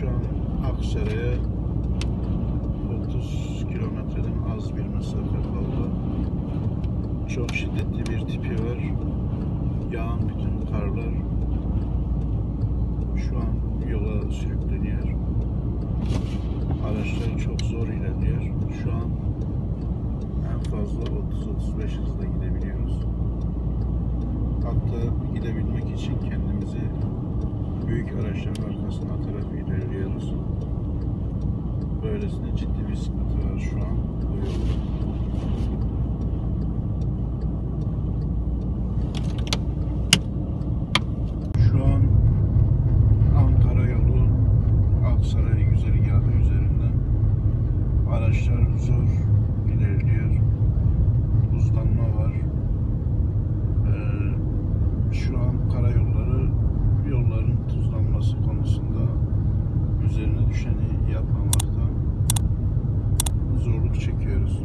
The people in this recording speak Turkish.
Şu an Aksaray'a 30 kilometreden az bir mesafe kaldı. Çok şiddetli bir tipi var. Yağan bütün karlar şu an yola sürükleniyor. Araçlar çok zor ilerliyor. Şu an en fazla 30-35 hızla gidebiliyoruz. Hatta gidebilmek için kendimizi büyük araçların arkasına atarak ilerliyoruz. Böylesine ciddi bir sıkıntı var şu an bu yolda. Şu an Ankara yolu Aksaray güzergahı üzerinden araçlar zor ilerliyor. Buzlanma var. Şu an karayolları yolların tuzlanması konusunda üzerine düşeni yapmamakta zorluk çekiyoruz.